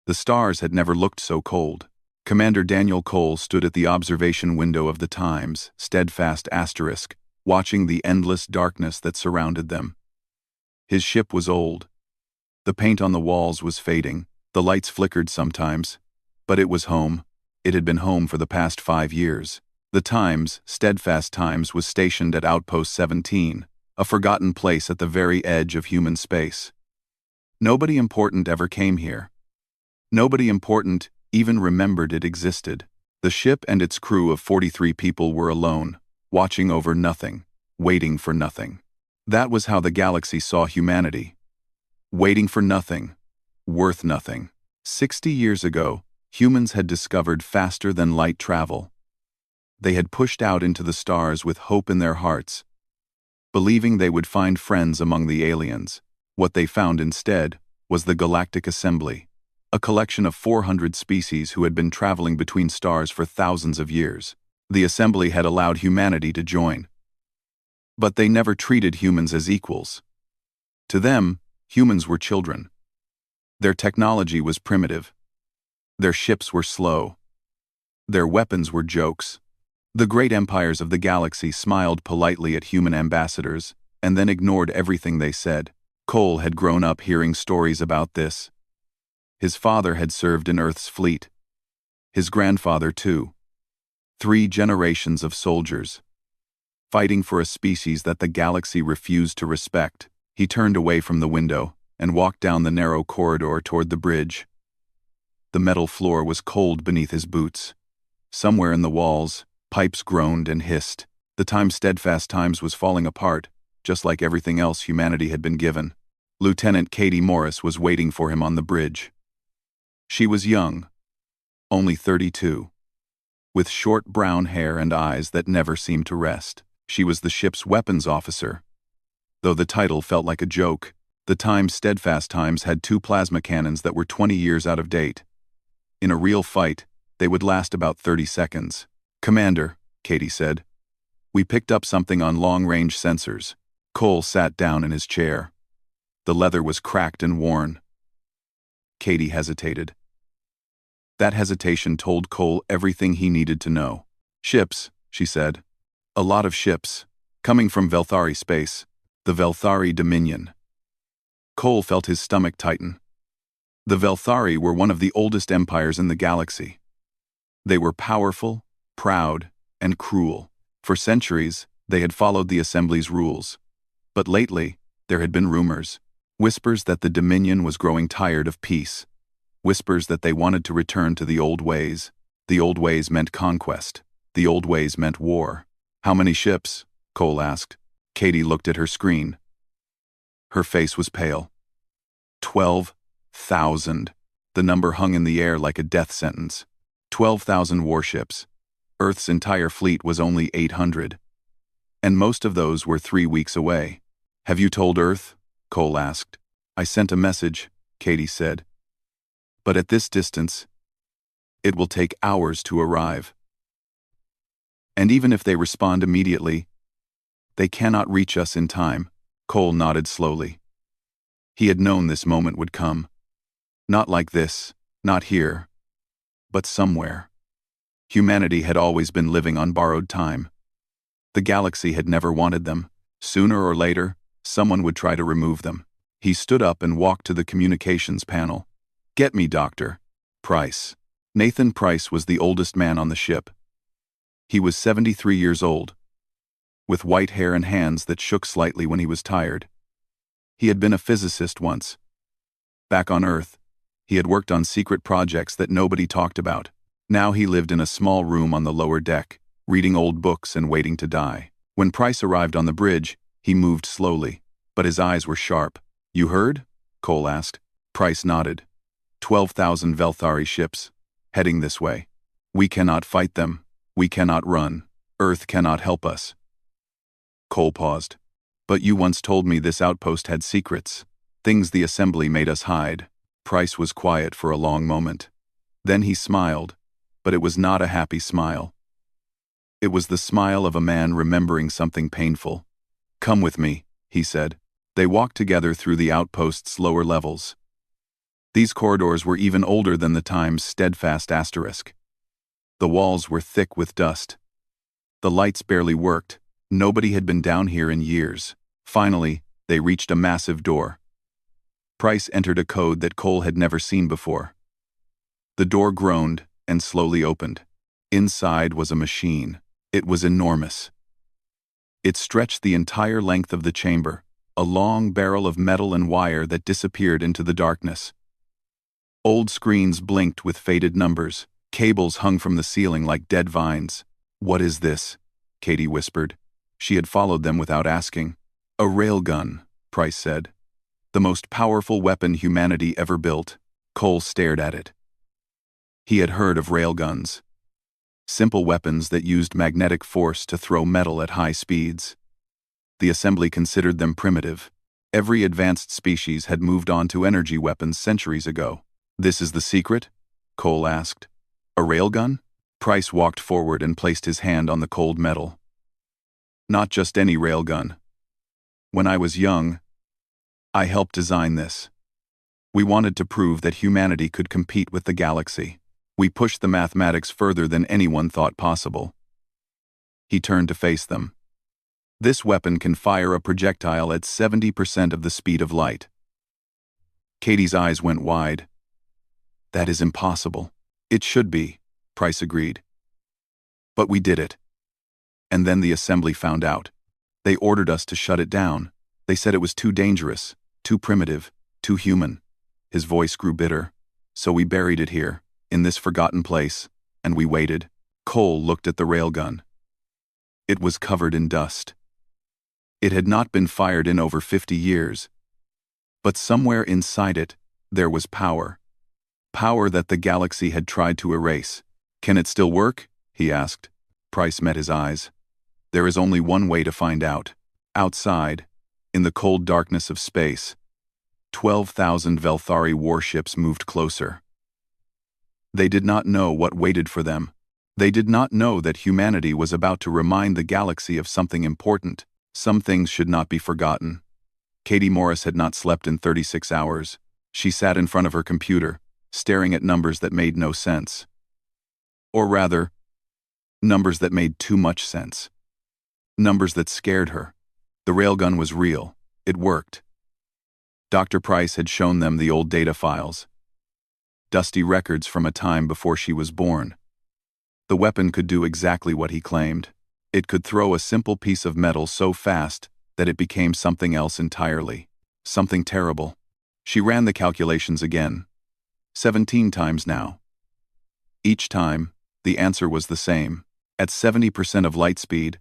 The stars had never looked so cold. Commander Daniel Cole stood at the observation window of the Times, steadfast asterisk, watching the endless darkness that surrounded them. His ship was old. The paint on the walls was fading, the lights flickered sometimes, but it was home. It had been home for the past 5 years. The Times, Steadfast Times, was stationed at Outpost 17, a forgotten place at the very edge of human space. Nobody important ever came here. Nobody important even remembered it existed. The ship and its crew of 43 people were alone, watching over nothing, waiting for nothing. That was how the galaxy saw humanity. Waiting for nothing, worth nothing. 60 years ago, humans had discovered faster than light travel. They had pushed out into the stars with hope in their hearts, believing they would find friends among the aliens. What they found instead was the Galactic Assembly, a collection of 400 species who had been traveling between stars for thousands of years. The Assembly had allowed humanity to join, but they never treated humans as equals. To them, humans were children. Their technology was primitive. Their ships were slow. Their weapons were jokes. The great empires of the galaxy smiled politely at human ambassadors and then ignored everything they said. Cole had grown up hearing stories about this. His father had served in Earth's fleet. His grandfather, too. 3 generations of soldiers, fighting for a species that the galaxy refused to respect. He turned away from the window and walked down the narrow corridor toward the bridge. The metal floor was cold beneath his boots. Somewhere in the walls, pipes groaned and hissed. The Steadfast Times was falling apart, just like everything else humanity had been given. Lieutenant Katie Morris was waiting for him on the bridge. She was young, only 32, with short brown hair and eyes that never seemed to rest. She was the ship's weapons officer. Though the title felt like a joke, the Steadfast Times had 2 plasma cannons that were 20 years out of date. In a real fight, they would last about 30 seconds. "Commander," Katie said, "we picked up something on long-range sensors." Cole sat down in his chair. The leather was cracked and worn. Katie hesitated. That hesitation told Cole everything he needed to know. "Ships," she said. "A lot of ships, coming from Velthari space, the Velthari Dominion." Cole felt his stomach tighten. The Velthari were one of the oldest empires in the galaxy. They were powerful, proud, and cruel. For centuries, they had followed the Assembly's rules. But lately, there had been rumors. Whispers that the Dominion was growing tired of peace. Whispers that they wanted to return to the old ways. The old ways meant conquest. The old ways meant war. "How many ships?" Cole asked. Katie looked at her screen. Her face was pale. 12,000. The number hung in the air like a death sentence. 12,000 warships. Earth's entire fleet was only 800. And most of those were 3 weeks away. "Have you told Earth?" Cole asked. "I sent a message," Katie said. "But at this distance, it will take hours to arrive. And even if they respond immediately, they cannot reach us in time." Cole nodded slowly. He had known this moment would come. Not like this, not here, but somewhere. Humanity had always been living on borrowed time. The galaxy had never wanted them. Sooner or later, someone would try to remove them. He stood up and walked to the communications panel. "Get me Dr. Price." Nathan Price was the oldest man on the ship. He was 73 years old, with white hair and hands that shook slightly when he was tired. He had been a physicist once. Back on Earth, he had worked on secret projects that nobody talked about. Now he lived in a small room on the lower deck, reading old books and waiting to die. When Price arrived on the bridge, he moved slowly, but his eyes were sharp. "You heard?" Cole asked. Price nodded. 12,000 Velthari ships, heading this way. "We cannot fight them. We cannot run. Earth cannot help us." Cole paused. "But you once told me this outpost had secrets, things the Assembly made us hide." Price was quiet for a long moment. Then he smiled, but it was not a happy smile. It was the smile of a man remembering something painful. "Come with me," he said. They walked together through the outpost's lower levels. These corridors were even older than the time's steadfast asterisk. The walls were thick with dust. The lights barely worked. Nobody had been down here in years. Finally, they reached a massive door. Price entered a code that Cole had never seen before. The door groaned and slowly opened. Inside was a machine. It was enormous. It stretched the entire length of the chamber, a long barrel of metal and wire that disappeared into the darkness. Old screens blinked with faded numbers. Cables hung from the ceiling like dead vines. "What is this?" Katie whispered. She had followed them without asking. "A railgun," Price said. "The most powerful weapon humanity ever built." Cole stared at it. He had heard of railguns. Simple weapons that used magnetic force to throw metal at high speeds. The assembly considered them primitive. Every advanced species had moved on to energy weapons centuries ago. "This is the secret?" Cole asked. "A railgun?" Price walked forward and placed his hand on the cold metal. "Not just any railgun. When I was young, I helped design this. We wanted to prove that humanity could compete with the galaxy. We pushed the mathematics further than anyone thought possible." He turned to face them. "This weapon can fire a projectile at 70% of the speed of light." Katie's eyes went wide. "That is impossible." "It should be," Price agreed. "But we did it. And then the assembly found out. They ordered us to shut it down. They said it was too dangerous, too primitive, too human." His voice grew bitter. "So we buried it here, in this forgotten place, and we waited." Cole looked at the railgun. It was covered in dust. It had not been fired in over 50 years. But somewhere inside it, there was power. Power that the galaxy had tried to erase. "Can it still work?" he asked. Price met his eyes. "There is only one way to find out." Outside, in the cold darkness of space, 12,000 Velthari warships moved closer. They did not know what waited for them. They did not know that humanity was about to remind the galaxy of something important. Some things should not be forgotten. Katie Morris had not slept in 36 hours. She sat in front of her computer, staring at numbers that made no sense. Or rather, numbers that made too much sense. Numbers that scared her. The railgun was real. It worked. Dr. Price had shown them the old data files. Dusty records from a time before she was born. The weapon could do exactly what he claimed. It could throw a simple piece of metal so fast that it became something else entirely. Something terrible. She ran the calculations again. 17 times now. Each time, the answer was the same. At 70% of light speed,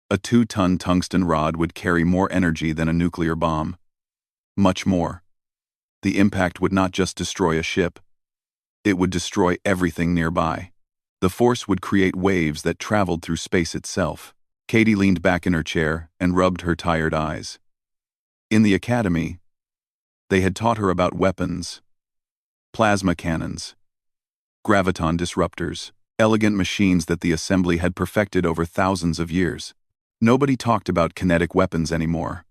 a 2-ton tungsten rod would carry more energy than a nuclear bomb. Much more. The impact would not just destroy a ship. It would destroy everything nearby. The force would create waves that traveled through space itself. Katie leaned back in her chair and rubbed her tired eyes. In the academy, they had taught her about weapons, plasma cannons, graviton disruptors, elegant machines that the assembly had perfected over thousands of years. Nobody talked about kinetic weapons anymore.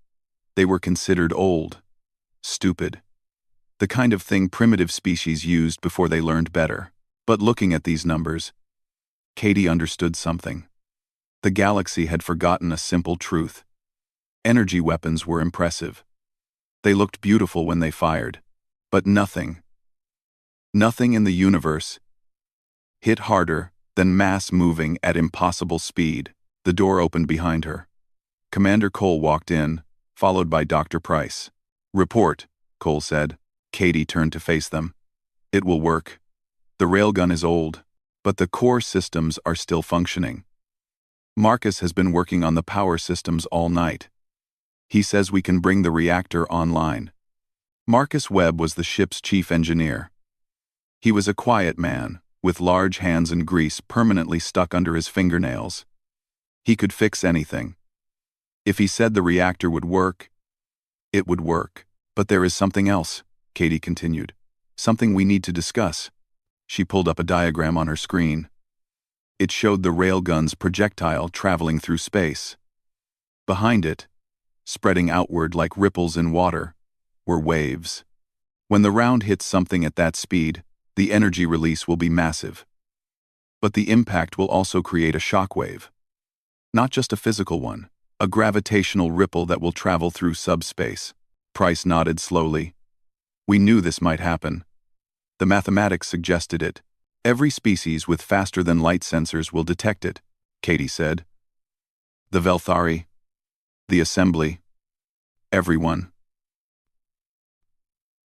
They were considered old, stupid, the kind of thing primitive species used before they learned better. But looking at these numbers, Katie understood something. The galaxy had forgotten a simple truth. Energy weapons were impressive. They looked beautiful when they fired. But nothing in the universe hit harder than mass moving at impossible speed. The door opened behind her. Commander Cole walked in, followed by Dr. Price. "Report," Cole said. Katie turned to face them. "It will work. The railgun is old, but the core systems are still functioning. Marcus has been working on the power systems all night. He says we can bring the reactor online." Marcus Webb was the ship's chief engineer. He was a quiet man, with large hands and grease permanently stuck under his fingernails. He could fix anything. If he said the reactor would work, it would work. "But there is something else," Katie continued. "Something we need to discuss." She pulled up a diagram on her screen. It showed the railgun's projectile traveling through space. Behind it, spreading outward like ripples in water, were waves. When the round hits something at that speed, the energy release will be massive. But the impact will also create a shockwave. Not just a physical one, a gravitational ripple that will travel through subspace. Price nodded slowly. We knew this might happen. The mathematics suggested it. Every species with faster-than-light sensors will detect it, Katie said. The Velthari, the Assembly, everyone.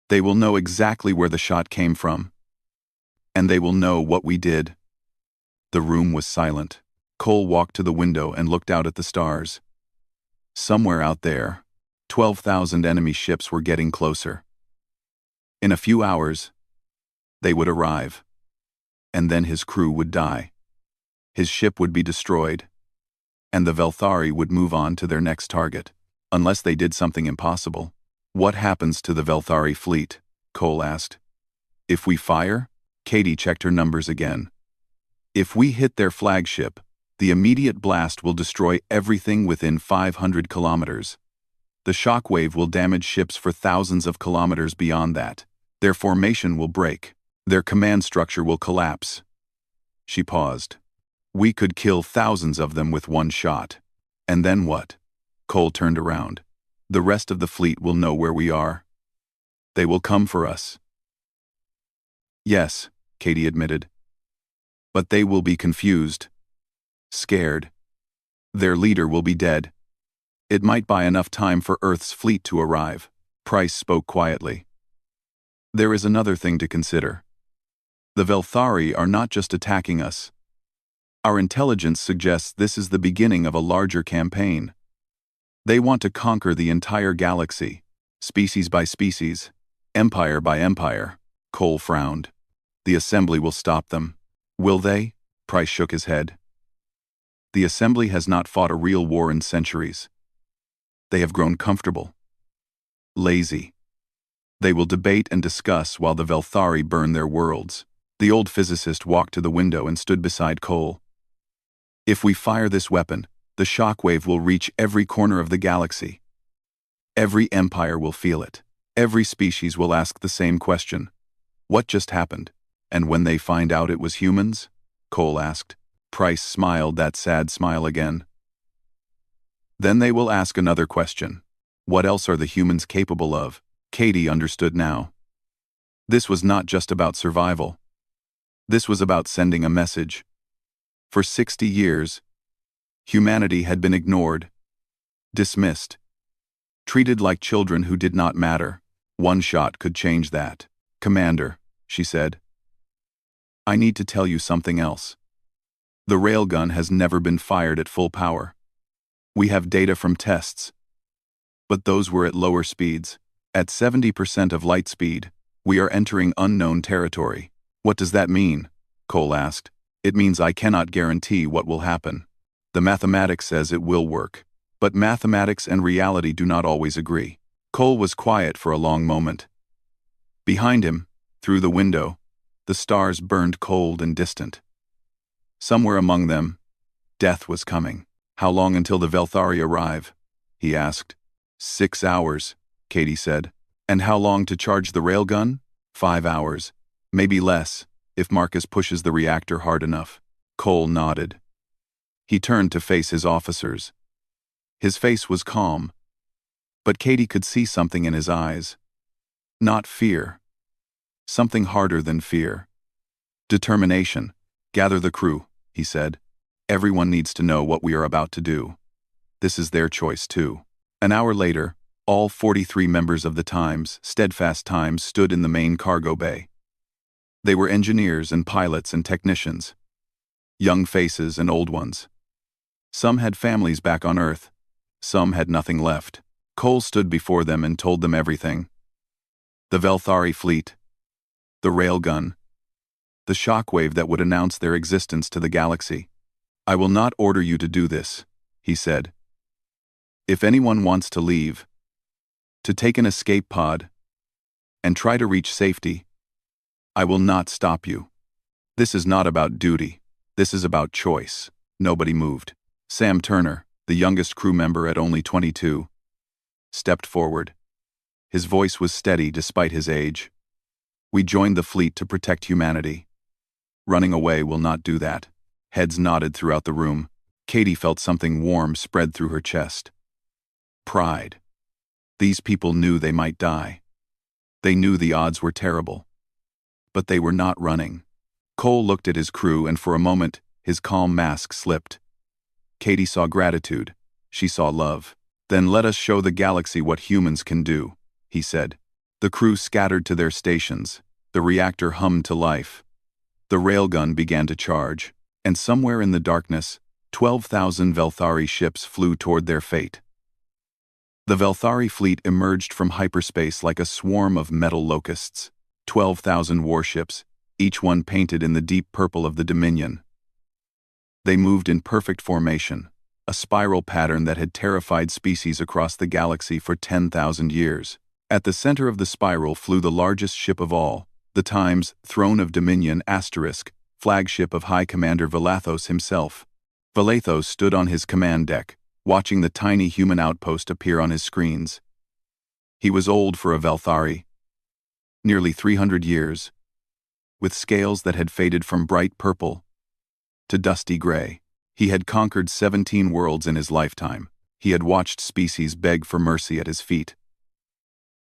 They will know exactly where the shot came from. And they will know what we did. The room was silent. Cole walked to the window and looked out at the stars. Somewhere out there, 12,000 enemy ships were getting closer. In a few hours, they would arrive. And then his crew would die. His ship would be destroyed. And the Velthari would move on to their next target. Unless they did something impossible. What happens to the Velthari fleet? Cole asked. If we fire? Katie checked her numbers again. If we hit their flagship, the immediate blast will destroy everything within 500 kilometers. The shockwave will damage ships for thousands of kilometers beyond that. Their formation will break. Their command structure will collapse. She paused. We could kill thousands of them with one shot. And then what? Cole turned around. The rest of the fleet will know where we are. They will come for us. Yes, Katie admitted. But they will be confused. Scared. Their leader will be dead. It might buy enough time for Earth's fleet to arrive. Price spoke quietly. There is another thing to consider. The Velthari are not just attacking us. Our intelligence suggests this is the beginning of a larger campaign. They want to conquer the entire galaxy, species by species, empire by empire. Cole frowned. The Assembly will stop them. Will they? Price shook his head. The Assembly has not fought a real war in centuries. They have grown comfortable. Lazy. They will debate and discuss while the Velthari burn their worlds. The old physicist walked to the window and stood beside Cole. If we fire this weapon, the shockwave will reach every corner of the galaxy. Every empire will feel it. Every species will ask the same question. What just happened? And when they find out it was humans? Cole asked. Price smiled that sad smile again. Then they will ask another question. What else are the humans capable of? Katie understood now. This was not just about survival. This was about sending a message. For 60 years, humanity had been ignored, dismissed, treated like children who did not matter. One shot could change that. Commander, she said. I need to tell you something else. The railgun has never been fired at full power. We have data from tests. But those were at lower speeds. At 70% of light speed, we are entering unknown territory. What does that mean? Cole asked. It means I cannot guarantee what will happen. The mathematics says it will work. But mathematics and reality do not always agree. Cole was quiet for a long moment. Behind him, through the window, the stars burned cold and distant. Somewhere among them, death was coming. How long until the Velthari arrive? He asked. 6 hours, Katie said. And how long to charge the railgun? 5 hours. Maybe less, if Marcus pushes the reactor hard enough. Cole nodded. He turned to face his officers. His face was calm, but Katie could see something in his eyes. Not fear. Something harder than fear. Determination. Gather the crew, he said. Everyone needs to know what we are about to do. This is their choice too. An hour later, all 43 members of the Steadfast Times stood in the main cargo bay. They were engineers and pilots and technicians. Young faces and old ones. Some had families back on Earth. Some had nothing left. Cole stood before them and told them everything. The Velthari fleet. The railgun. The shockwave that would announce their existence to the galaxy. I will not order you to do this, he said. If anyone wants to leave, to take an escape pod, and try to reach safety, I will not stop you. This is not about duty. This is about choice. Nobody moved. Sam Turner, the youngest crew member at only 22, stepped forward. His voice was steady despite his age. "We joined the fleet to protect humanity. Running away will not do that." Heads nodded throughout the room. Katie felt something warm spread through her chest. Pride. These people knew they might die. They knew the odds were terrible. But they were not running. Cole looked at his crew, and for a moment, his calm mask slipped. Katie saw gratitude. She saw love. "Then let us show the galaxy what humans can do," he said. The crew scattered to their stations. The reactor hummed to life. The railgun began to charge, and somewhere in the darkness, 12,000 Velthari ships flew toward their fate. The Velthari fleet emerged from hyperspace like a swarm of metal locusts. 12,000 warships, each one painted in the deep purple of the Dominion. They moved in perfect formation, a spiral pattern that had terrified species across the galaxy for 10,000 years. At the center of the spiral flew the largest ship of all, the Times Throne of Dominion *, flagship of High Commander Valathos himself. Valathos stood on his command deck, watching the tiny human outpost appear on his screens. He was old for a Velthari, nearly 300 years, with scales that had faded from bright purple to dusty gray. He had conquered 17 worlds in his lifetime. He had watched species beg for mercy at his feet.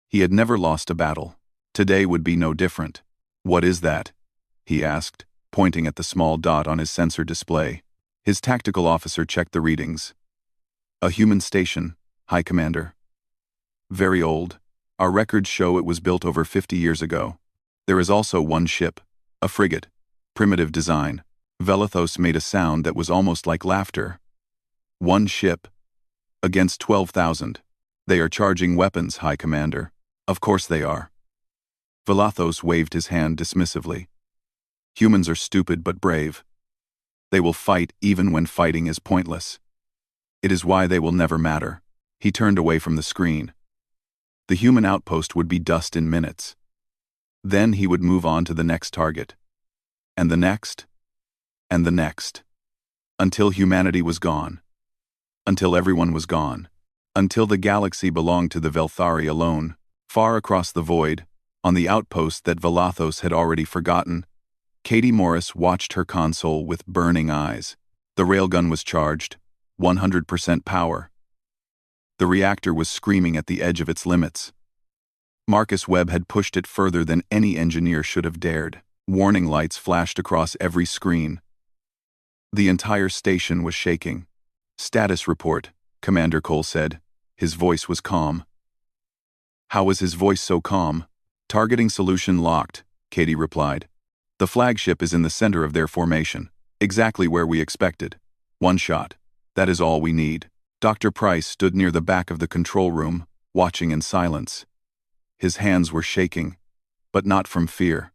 He had never lost a battle. Today would be no different. "What is that?" he asked, pointing at the small dot on his sensor display. His tactical officer checked the readings. "A human station, High Commander. Very old. Our records show it was built over 50 years ago. There is also one ship, a frigate, primitive design." Valathos made a sound that was almost like laughter. "One ship against 12,000. They are charging weapons, High Commander." "Of course they are." Valathos waved his hand dismissively. "Humans are stupid but brave. They will fight even when fighting is pointless. It is why they will never matter." He turned away from the screen. The human outpost would be dust in minutes. Then he would move on to the next target. And the next. And the next. Until humanity was gone. Until everyone was gone. Until the galaxy belonged to the Velthari alone. Far across the void, on the outpost that Valathos had already forgotten, Katie Morris watched her console with burning eyes. The railgun was charged, 100% power. The reactor was screaming at the edge of its limits. Marcus Webb had pushed it further than any engineer should have dared. Warning lights flashed across every screen. The entire station was shaking. "Status report," Commander Cole said. His voice was calm. How was his voice so calm? "Targeting solution locked," Katie replied. "The flagship is in the center of their formation, exactly where we expected. One shot. That is all we need." Dr. Price stood near the back of the control room, watching in silence. His hands were shaking, but not from fear.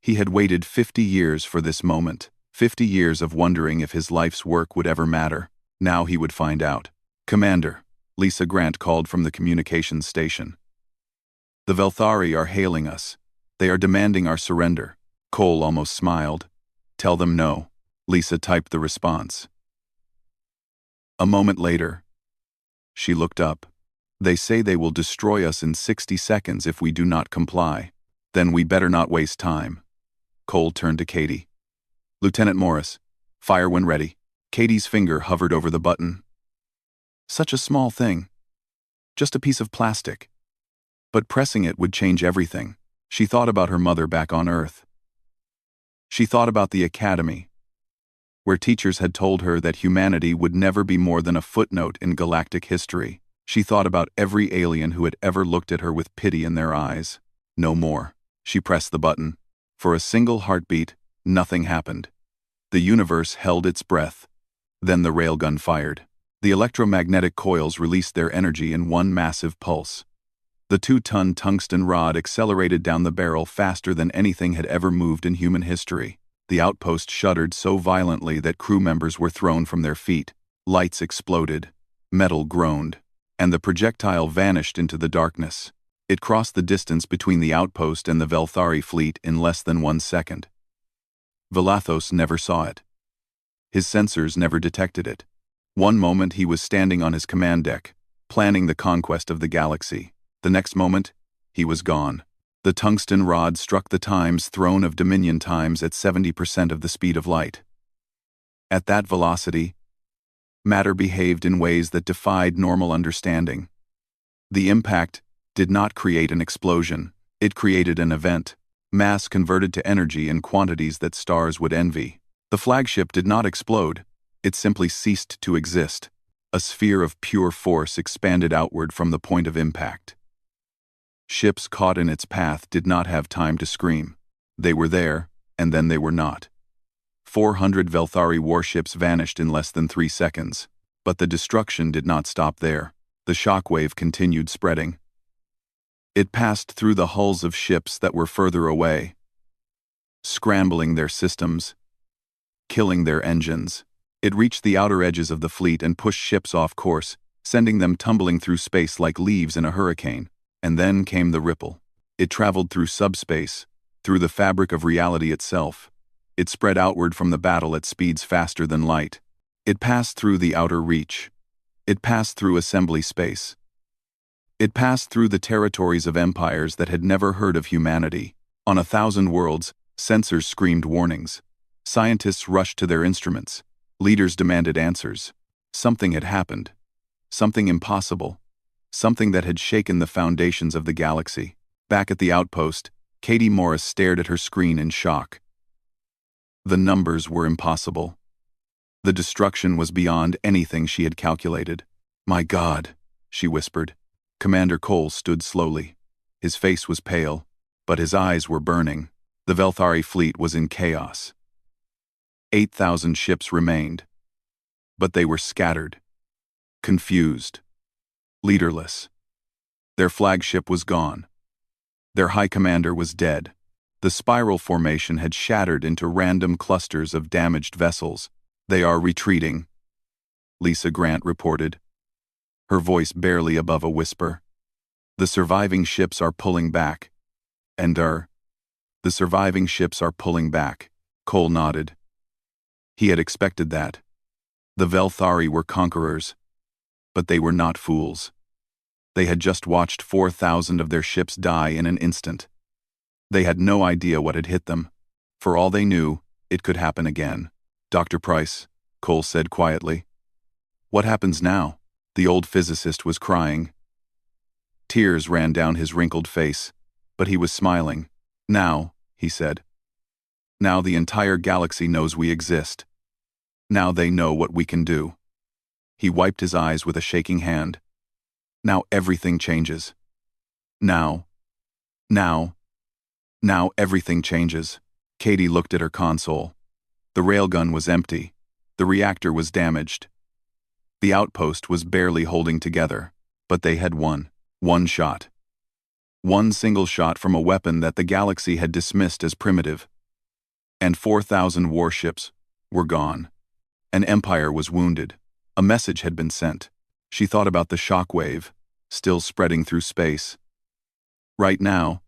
He had waited 50 years for this moment, 50 years of wondering if his life's work would ever matter. Now he would find out. "Commander," Lisa Grant called from the communications station. "The Velthari are hailing us. They are demanding our surrender." Cole almost smiled. "Tell them no." Lisa typed the response. A moment later, she looked up. "They say they will destroy us in 60 seconds if we do not comply. Then we better not waste time." Cole turned to Katie. "Lieutenant Morris, fire when ready." Katie's finger hovered over the button. Such a small thing. Just a piece of plastic. But pressing it would change everything. She thought about her mother back on Earth. She thought about the academy, where teachers had told her that humanity would never be more than a footnote in galactic history. She thought about every alien who had ever looked at her with pity in their eyes. No more. She pressed the button. For a single heartbeat, nothing happened. The universe held its breath. Then the railgun fired. The electromagnetic coils released their energy in one massive pulse. The 2-ton tungsten rod accelerated down the barrel faster than anything had ever moved in human history. The outpost shuddered so violently that crew members were thrown from their feet. Lights exploded, metal groaned, and the projectile vanished into the darkness. It crossed the distance between the outpost and the Velthari fleet in less than 1 second. Valathos never saw it. His sensors never detected it. One moment he was standing on his command deck, planning the conquest of the galaxy. The next moment, he was gone. The tungsten rod struck the Times throne of Dominion Times at 70% of the speed of light. At that velocity, matter behaved in ways that defied normal understanding. The impact did not create an explosion, it created an event. Mass converted to energy in quantities that stars would envy. The flagship did not explode, it simply ceased to exist. A sphere of pure force expanded outward from the point of impact. Ships caught in its path did not have time to scream. They were there, and then they were not. 400 Velthari warships vanished in less than 3 seconds. But the destruction did not stop there. The shockwave continued spreading. It passed through the hulls of ships that were further away, scrambling their systems, killing their engines. It reached the outer edges of the fleet and pushed ships off course, sending them tumbling through space like leaves in a hurricane. And then came the ripple. It traveled through subspace, through the fabric of reality itself. It spread outward from the battle at speeds faster than light. It passed through the outer reach. It passed through assembly space. It passed through the territories of empires that had never heard of humanity. On 1,000 worlds, sensors screamed warnings. Scientists rushed to their instruments. Leaders demanded answers. Something had happened. Something impossible. Something that had shaken the foundations of the galaxy. Back at the outpost, Katie Morris stared at her screen in shock. The numbers were impossible. The destruction was beyond anything she had calculated. "My God," she whispered. Commander Cole stood slowly. His face was pale, but his eyes were burning. The Velthari fleet was in chaos. 8,000 ships remained. But they were scattered, confused, leaderless. Their flagship was gone. Their high commander was dead. The spiral formation had shattered into random clusters of damaged vessels. "They are retreating," Lisa Grant reported, her voice barely above a whisper. "The surviving ships are pulling back." The surviving ships are pulling back. Cole nodded. He had expected that. The Velthari were conquerors, but they were not fools. They had just watched 4,000 of their ships die in an instant. They had no idea what had hit them. For all they knew, it could happen again. "Dr. Price," Cole said quietly. "What happens now?" The old physicist was crying. Tears ran down his wrinkled face, but he was smiling. "Now," he said. "Now the entire galaxy knows we exist. Now they know what we can do." He wiped his eyes with a shaking hand. "Now everything changes. Now everything changes." Katie looked at her console. The railgun was empty. The reactor was damaged. The outpost was barely holding together, but they had won. One shot. One single shot from a weapon that the galaxy had dismissed as primitive. And 4,000 warships were gone. An empire was wounded. A message had been sent. She thought about the shockwave, still spreading through space. Right now,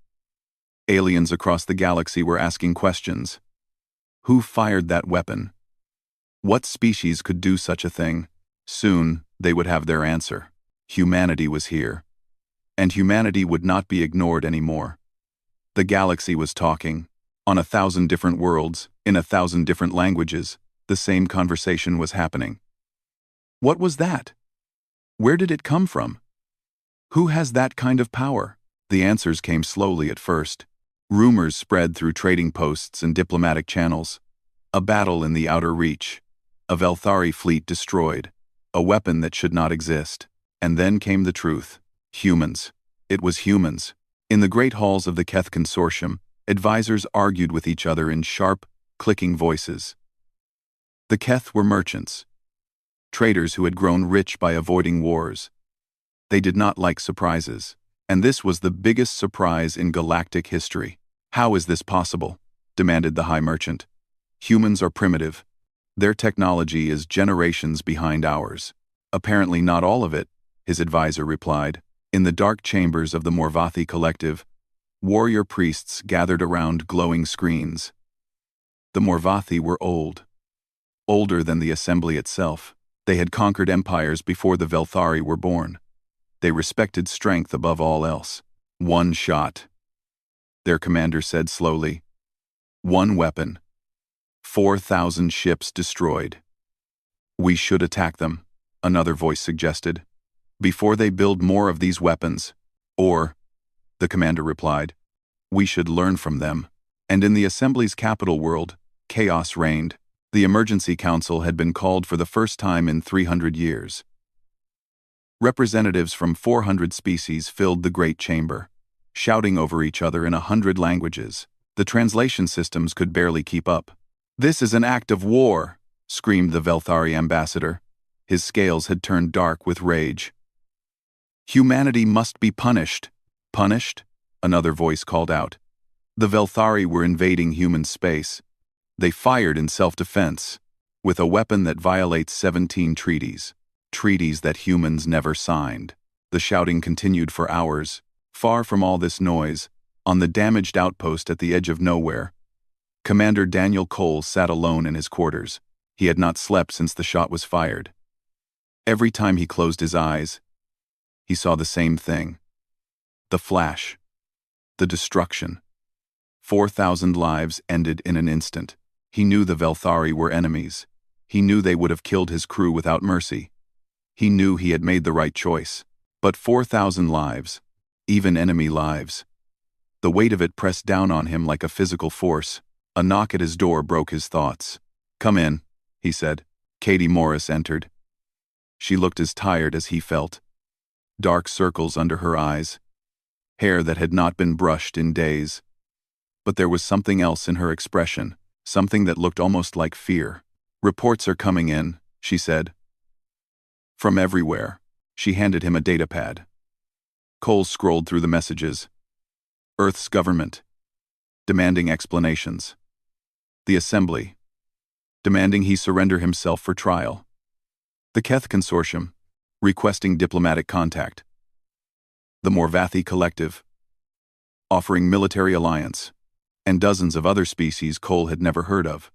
aliens across the galaxy were asking questions. Who fired that weapon? What species could do such a thing? Soon, they would have their answer. Humanity was here. And humanity would not be ignored anymore. The galaxy was talking. On 1,000 different worlds, in 1,000 different languages, the same conversation was happening. What was that? Where did it come from? Who has that kind of power? The answers came slowly at first. Rumors spread through trading posts and diplomatic channels. A battle in the outer reach. A Velthari fleet destroyed. A weapon that should not exist. And then came the truth. Humans. It was humans. In the great halls of the Keth Consortium, advisors argued with each other in sharp, clicking voices. The Keth were merchants. Traders who had grown rich by avoiding wars. They did not like surprises. And this was the biggest surprise in galactic history. "How is this possible?" demanded the High Merchant. "Humans are primitive. Their technology is generations behind ours." "Apparently not all of it," his advisor replied. In the dark chambers of the Morvathi Collective, warrior priests gathered around glowing screens. The Morvathi were old. Older than the assembly itself. They had conquered empires before the Velthari were born. They respected strength above all else. One shot, their commander said slowly. One weapon. 4,000 ships destroyed. We should attack them, another voice suggested, before they build more of these weapons. Or, the commander replied, we should learn from them. And in the Assembly's capital world, chaos reigned. The emergency council had been called for the first time in 300 years. Representatives from 400 species filled the great chamber, shouting over each other in 100 languages. The translation systems could barely keep up. This is an act of war, screamed the Velthari ambassador. His scales had turned dark with rage. Humanity must be punished. Punished? Another voice called out. The Velthari were invading human space. They fired in self-defense, with a weapon that violates 17 treaties. Treaties that humans never signed. The shouting continued for hours. Far from all this noise, on the damaged outpost at the edge of nowhere, Commander Daniel Cole sat alone in his quarters. He had not slept since the shot was fired. Every time he closed his eyes, he saw the same thing. The flash. The destruction. 4,000 lives ended in an instant. He knew the Velthari were enemies. He knew they would have killed his crew without mercy. He knew he had made the right choice. But 4,000 lives, even enemy lives. The weight of it pressed down on him like a physical force. A knock at his door broke his thoughts. Come in, he said. Katie Morris entered. She looked as tired as he felt. Dark circles under her eyes. Hair that had not been brushed in days. But there was something else in her expression, something that looked almost like fear. Reports are coming in, she said. From everywhere. She handed him a datapad. Cole scrolled through the messages. Earth's government. Demanding explanations. The Assembly. Demanding he surrender himself for trial. The Keth Consortium. Requesting diplomatic contact. The Morvathi Collective. Offering military alliance. And dozens of other species Cole had never heard of.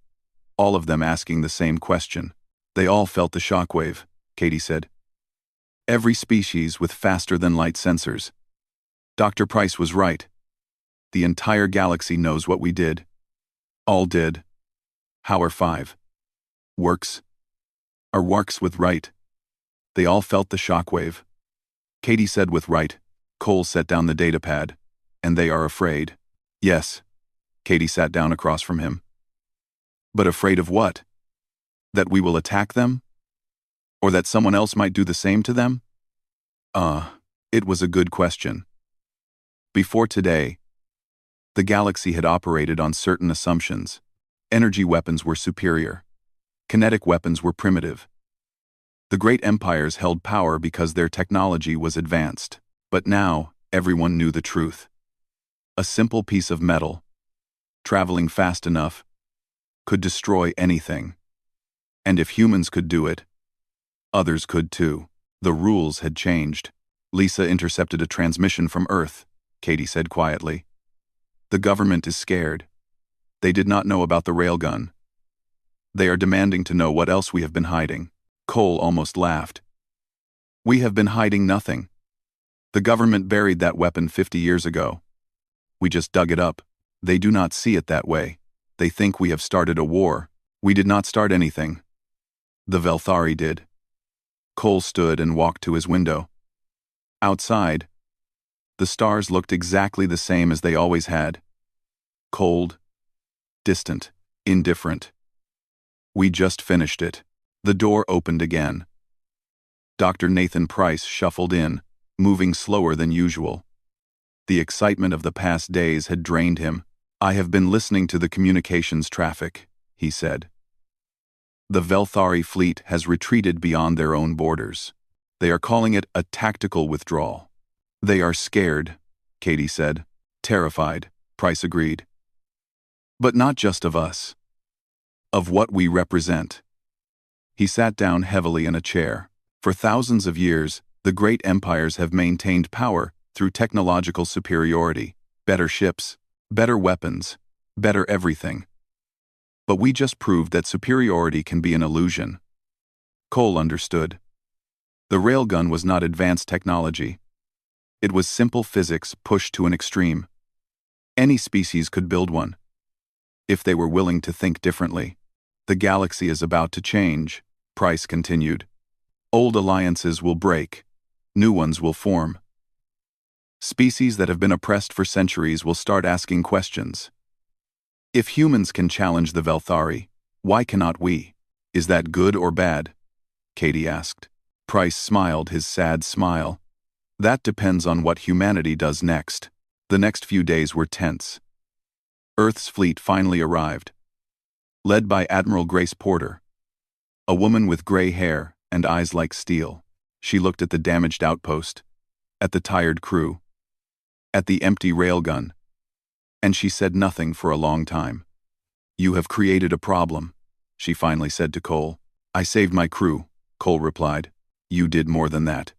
All of them asking the same question. They all felt the shockwave, Katie said. Every species with faster-than-light sensors. Dr. Price was right. The entire galaxy knows what we did. All did. How are 5? Works? Are works with right? They all felt the shockwave. Katie said with right. Cole set down the datapad. And they are afraid. Yes. Katie sat down across from him. But afraid of what? That we will attack them? Or that someone else might do the same to them? It was a good question. Before today, the galaxy had operated on certain assumptions. Energy weapons were superior. Kinetic weapons were primitive. The great empires held power because their technology was advanced. But now, everyone knew the truth. A simple piece of metal, traveling fast enough, could destroy anything. And if humans could do it, others could too. The rules had changed. Lisa intercepted a transmission from Earth, Katie said quietly. The government is scared. They did not know about the railgun. They are demanding to know what else we have been hiding. Cole almost laughed. We have been hiding nothing. The government buried that weapon 50 years ago. We just dug it up. They do not see it that way. They think we have started a war. We did not start anything. The Velthari did. Cole stood and walked to his window. Outside, the stars looked exactly the same as they always had. Cold, distant, indifferent. We just finished it. The door opened again. Dr. Nathan Price shuffled in, moving slower than usual. The excitement of the past days had drained him. I have been listening to the communications traffic, he said. The Velthari fleet has retreated beyond their own borders. They are calling it a tactical withdrawal. They are scared, Katie said. Terrified, Price agreed. But not just of us. Of what we represent. He sat down heavily in a chair. For thousands of years, the great empires have maintained power through technological superiority. Better ships, better weapons, better everything. But we just proved that superiority can be an illusion. Cole understood. The railgun was not advanced technology. It was simple physics pushed to an extreme. Any species could build one, if they were willing to think differently. The galaxy is about to change, Price continued. Old alliances will break. New ones will form. Species that have been oppressed for centuries will start asking questions. If humans can challenge the Velthari, why cannot we? Is that good or bad? Katie asked. Price smiled his sad smile. That depends on what humanity does next. The next few days were tense. Earth's fleet finally arrived, led by Admiral Grace Porter, a woman with gray hair and eyes like steel. She looked at the damaged outpost, at the tired crew, at the empty railgun, and she said nothing for a long time. You have created a problem, she finally said to Cole. I saved my crew, Cole replied. You did more than that.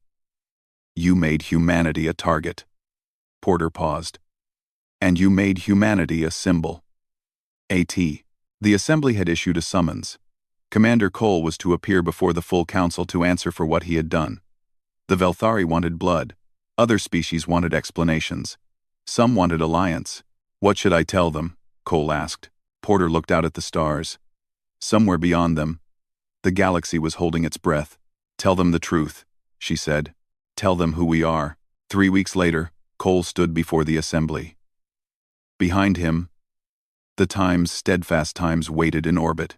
You made humanity a target. Porter paused. And you made humanity a symbol. A.T. The Assembly had issued a summons. Commander Cole was to appear before the full council to answer for what he had done. The Velthari wanted blood. Other species wanted explanations. Some wanted alliance. What should I tell them? Cole asked. Porter looked out at the stars. Somewhere beyond them, the galaxy was holding its breath. Tell them the truth, she said. Tell them who we are. 3 weeks later, Cole stood before the Assembly. Behind him, the steadfast times waited in orbit.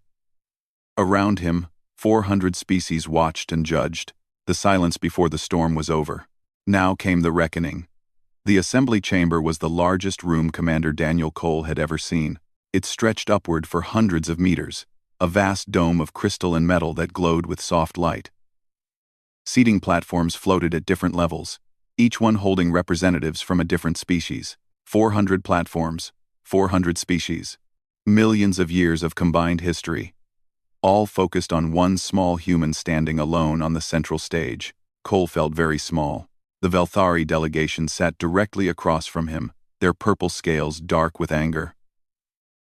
Around him, 400 species watched and judged. The silence before the storm was over. Now came the reckoning. The Assembly chamber was the largest room Commander Daniel Cole had ever seen. It stretched upward for hundreds of meters, a vast dome of crystal and metal that glowed with soft light. Seating platforms floated at different levels, each one holding representatives from a different species. 400 platforms, 400 species. Millions of years of combined history. All focused on one small human standing alone on the central stage. Cole felt very small. The Velthari delegation sat directly across from him, their purple scales dark with anger.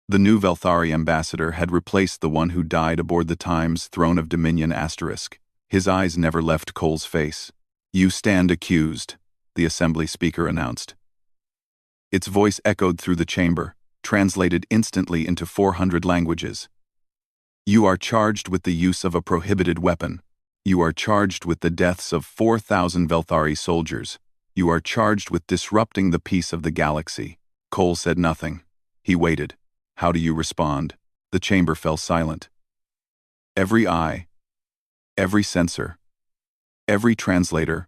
The new Velthari ambassador had replaced the one who died aboard the Times Throne of Dominion **. His eyes never left Cole's face. You stand accused, the Assembly speaker announced. Its voice echoed through the chamber, translated instantly into 400 languages. You are charged with the use of a prohibited weapon. You are charged with the deaths of 4,000 Velthari soldiers. You are charged with disrupting the peace of the galaxy. Cole said nothing. He waited. How do you respond? The chamber fell silent. Every eye, every sensor, every translator,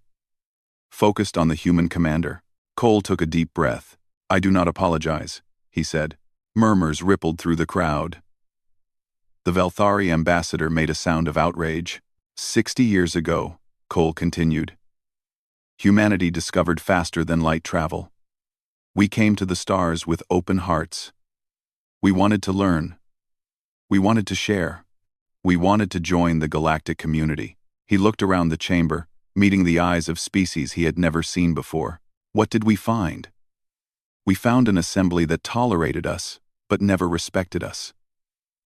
focused on the human commander. Cole took a deep breath. I do not apologize, he said. Murmurs rippled through the crowd. The Velthari ambassador made a sound of outrage. 60 years ago, Cole continued, humanity discovered faster than light travel. We came to the stars with open hearts. We wanted to learn. We wanted to share. We wanted to join the galactic community. He looked around the chamber, meeting the eyes of species he had never seen before. What did we find? We found an assembly that tolerated us, but never respected us.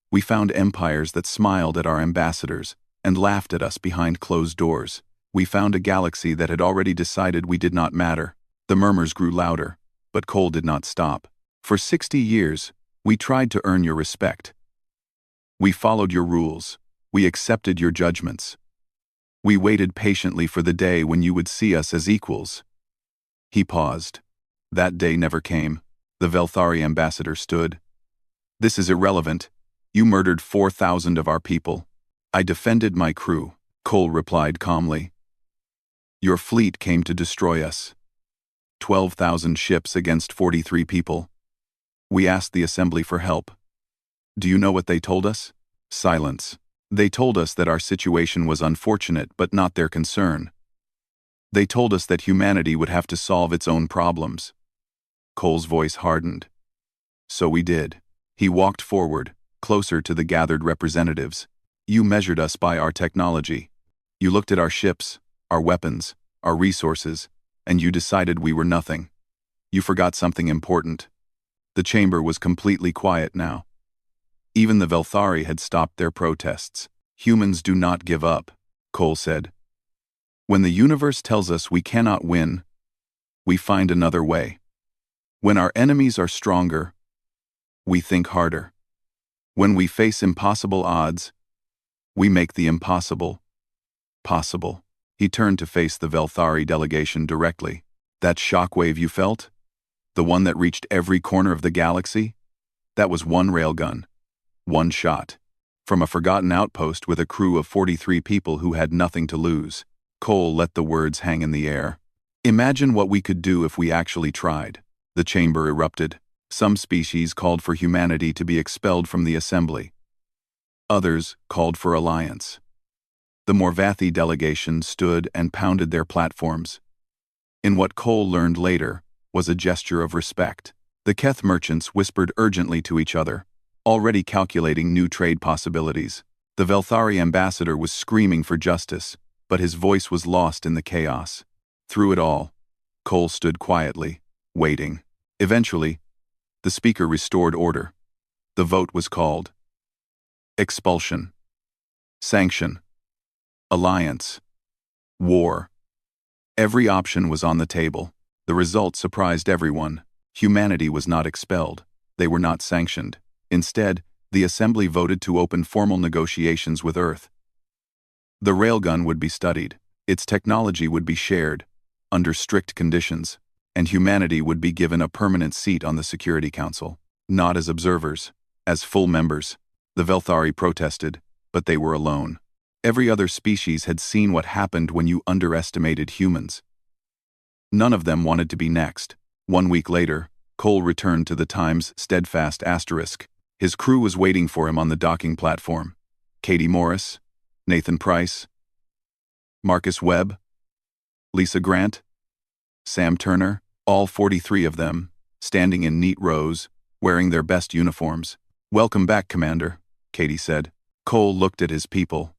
We found empires that smiled at our ambassadors and laughed at us behind closed doors. We found a galaxy that had already decided we did not matter. The murmurs grew louder, but Cole did not stop. For 60 years, we tried to earn your respect. We followed your rules. We accepted your judgments. We waited patiently for the day when you would see us as equals. He paused. That day never came. The Velthari ambassador stood. This is irrelevant. You murdered 4,000 of our people. I defended my crew, Cole replied calmly. Your fleet came to destroy us. 12,000 ships against 43 people. We asked the Assembly for help. Do you know what they told us? Silence. They told us that our situation was unfortunate but not their concern. They told us that humanity would have to solve its own problems. Cole's voice hardened. So we did. He walked forward, closer to the gathered representatives. You measured us by our technology. You looked at our ships, our weapons, our resources, and you decided we were nothing. You forgot something important. The chamber was completely quiet now. Even the Velthari had stopped their protests. Humans do not give up, Cole said. When the universe tells us we cannot win, we find another way. When our enemies are stronger, we think harder. When we face impossible odds, we make the impossible possible. He turned to face the Velthari delegation directly. That shockwave you felt? The one that reached every corner of the galaxy? That was one railgun. One shot. From a forgotten outpost with a crew of 43 people who had nothing to lose. Cole let the words hang in the air. Imagine what we could do if we actually tried. The chamber erupted. Some species called for humanity to be expelled from the assembly. Others called for alliance. The Morvathi delegation stood and pounded their platforms. In what Cole learned later was a gesture of respect. The Keth merchants whispered urgently to each other, already calculating new trade possibilities. The Velthari ambassador was screaming for justice, but his voice was lost in the chaos. Through it all, Cole stood quietly, waiting. Eventually, the speaker restored order. The vote was called. Expulsion. Sanction. Alliance. War. Every option was on the table. The result surprised everyone. Humanity was not expelled. They were not sanctioned. Instead, the assembly voted to open formal negotiations with Earth. The railgun would be studied. Its technology would be shared, under strict conditions, and humanity would be given a permanent seat on the Security Council. Not as observers, as full members. The Velthari protested, but they were alone. Every other species had seen what happened when you underestimated humans. None of them wanted to be next. 1 week later, Cole returned to the Times steadfast asterisk. His crew was waiting for him on the docking platform. Katie Morris, Nathan Price, Marcus Webb, Lisa Grant, Sam Turner, all 43 of them, standing in neat rows, wearing their best uniforms. "Welcome back, Commander," Katie said. Cole looked at his people.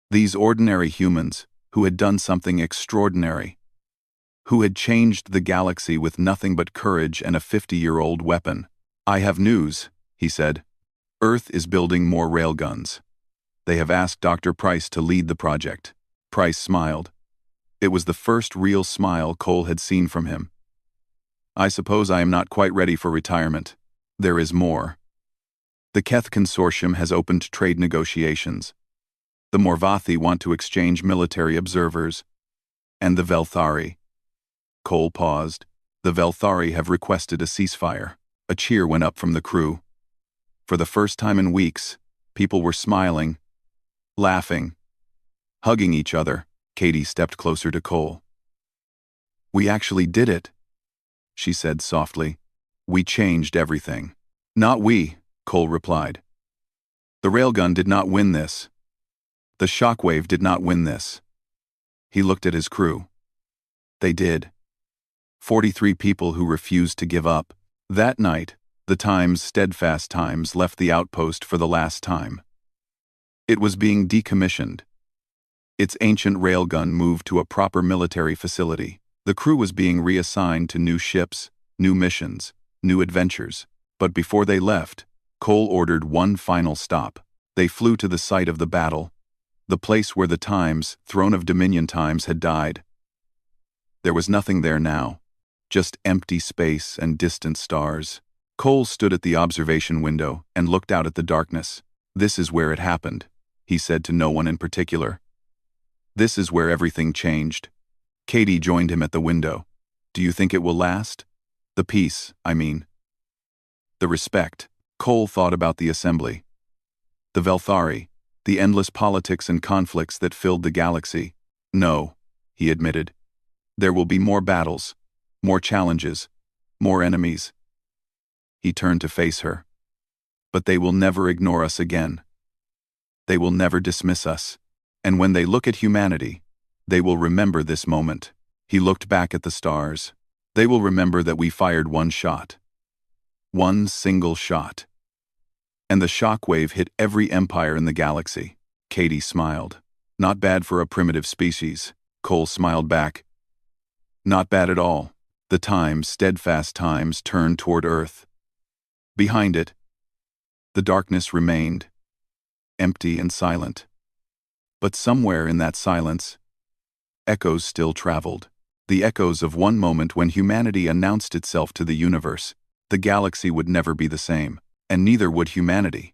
These ordinary humans, who had done something extraordinary, who had changed the galaxy with nothing but courage and a 50-year-old weapon. "I have news," he said. "Earth is building more railguns. They have asked Dr. Price to lead the project." Price smiled. It was the first real smile Cole had seen from him. "I suppose I am not quite ready for retirement. There is more. The Keth Consortium has opened trade negotiations. The Morvathi want to exchange military observers. And the Velthari." Cole paused. "The Velthari have requested a ceasefire." A cheer went up from the crew. For the first time in weeks, people were smiling, laughing, hugging each other. Katie stepped closer to Cole. "We actually did it," she said softly. "We changed everything." "Not we," Cole replied. "The railgun did not win this. The shockwave did not win this." He looked at his crew. They did. 43 people who refused to give up. That night, the Times steadfast Times left the outpost for the last time. It was being decommissioned. Its ancient railgun moved to a proper military facility. The crew was being reassigned to new ships, new missions, new adventures. But before they left, Cole ordered one final stop. They flew to the site of the battle, the place where the Times, throne of Dominion Times, had died. There was nothing there now, just empty space and distant stars. Cole stood at the observation window and looked out at the darkness. "This is where it happened," he said to no one in particular. "This is where everything changed." Katie joined him at the window. "Do you think it will last? The peace, I mean. The respect." Cole thought about the assembly. The Velthari, the endless politics and conflicts that filled the galaxy. "No," he admitted. "There will be more battles, more challenges, more enemies." He turned to face her. "But they will never ignore us again. They will never dismiss us. And when they look at humanity, they will remember this moment." He looked back at the stars. "They will remember that we fired one shot. One single shot. And the shockwave hit every empire in the galaxy." Katie smiled. "Not bad for a primitive species." Cole smiled back. "Not bad at all." The Times, steadfast Times, turned toward Earth. Behind it, the darkness remained, empty and silent. But somewhere in that silence, echoes still traveled. the echoes of one moment when humanity announced itself to the universe. The galaxy would never be the same, and neither would humanity.